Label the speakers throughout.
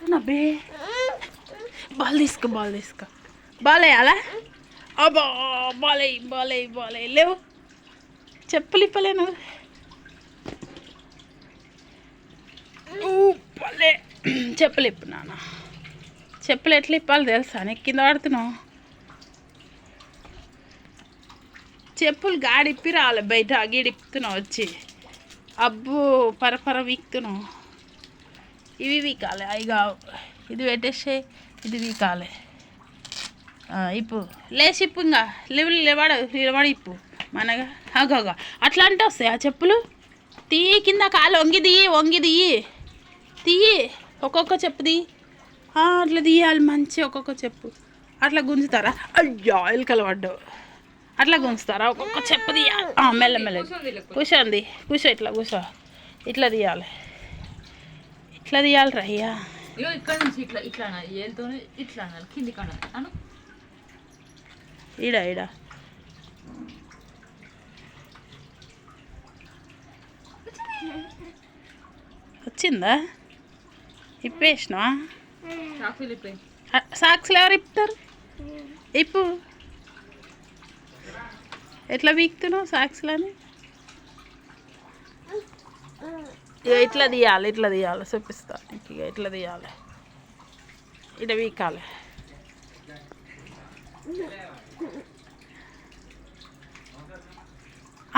Speaker 1: ఆడుతున్నా బే. బాల్ తీసుకో బాల్ వేయాలా? అబ్బా బాల్ లేవు. చెప్పులు ఇప్పలేను. పలే చెప్పులు ఇప్పు నాన్న. చెప్పులు ఎట్లా ఇప్పాలి తెలుసా? నీకు కింద ఆడుతున్నావు. చెప్పులు గాడిప్పి రావాలి బయట. గీడిప్పుతున్నావు వచ్చి. అబ్బో పరపర వీక్తున్నావు. ఇవి వీకాలి. అవి కావు. ఇది పెట్టేసే. ఇది వీకాలి. ఇప్పు లేచి ఇప్పు. ఇంకా నిలబడి ఇప్పు మనగా. అగోగా అట్లా అంటే వస్తాయి ఆ చెప్పులు. తీయి కింద కాలు వంగి తీయి ఒక్కొక్క చెప్పు తీయి. అట్లా తీయాలి మంచి. ఒక్కొక్క చెప్పు అట్లా గుంజుతారా? అయ్యో ఎలుకలు పడ్డావు. అట్లా గుంజుతారా? ఒక్కొక్క చెప్పు తీయాలి. మెల్లమెల్ల కూర్చోండి. కూర్చో. ఇట్లా తీయాలి. ఇట్లా తీయాలి రా అయ్యా.
Speaker 2: ఇక్కడ నుంచి ఇట్లా ఏళ్ళతోనే ఇట్లా అనాలి. కింది అను.
Speaker 1: ఈడ వచ్చిందా? ఇప్పేసినావా? సాక్స్లు ఎవరు ఇప్పుతారు? ఇప్పు. ఎట్లా వీక్తున్నావు సాక్స్లని? ఇట్లా తీయాలి. చూపిస్తా నీకు. ఇట్లా తీయాలి. ఇట్లా వీకాలి.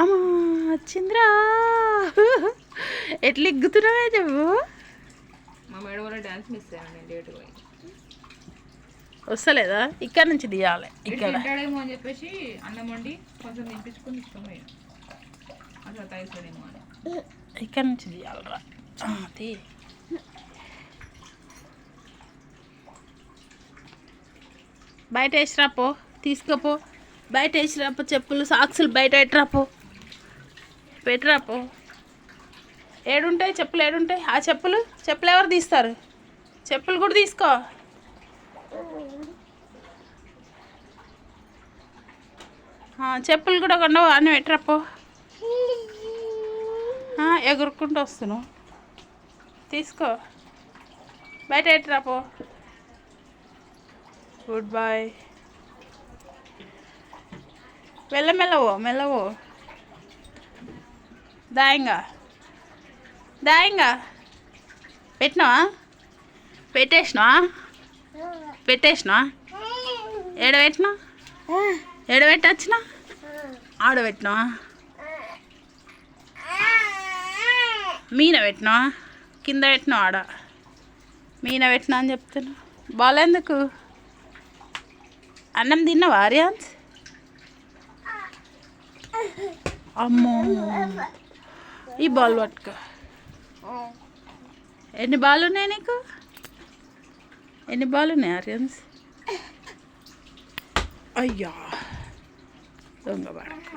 Speaker 1: అమ్మా వచ్చిందిరా. ఎట్లా ఎగ్గుతున్నావే నువ్వు?
Speaker 2: మా మేడం వల్ల డాన్స్ మిస్ అయ్యాను లేట్ పోయి.
Speaker 1: వస్తలేదా? ఇక్కడ నుంచి తీయాలి. ఇక్కడ
Speaker 2: తింటాడేమో అని చెప్పేసి అన్నం వండి కొంచెం తినిపించుకొని ఇష్టమే అట్లా తగ్గుతాడేమో అని.
Speaker 1: ఇక్కడ నుంచి తీయాలరా. తీ. బయట వేసిరాపో. తీసుకోపో. బయట వేసిరాపో. చెప్పులు సాక్సులు బయట పెట్టరాపో. ఏడుంటాయి చెప్పులు? ఏడుంటాయి ఆ చెప్పులు? చెప్పులు ఎవరు తీస్తారు? చెప్పులు కూడా తీసుకో. చెప్పులు కూడా కొండవు. అన్నీ పెట్టరాపో. ఎగురుకుంటూ వస్తున్నావు. తీసుకో. బయట పెట్టరాపో. Good bye. మెల్లవో. దాయంగా పెట్టినావా? పెట్టేసినావా? ఏడబెట్టొచ్చినా? ఆడబెట్టినావా? మీన పెట్టినావా? కింద పెట్టినావా? ఆడ మీన పెట్టినా అని చెప్తున్నా. బాగాలేందుకు? అన్నం తిన్నావా ఆర్యాన్స్? అమ్మో ఈ బాల్ పట్టుకో. ఎన్ని బాల్ ఉన్నాయి నీకు? ఎన్ని బాల్ ఉన్నాయి ఆర్యన్స్? అయ్యా దొంగ పడక.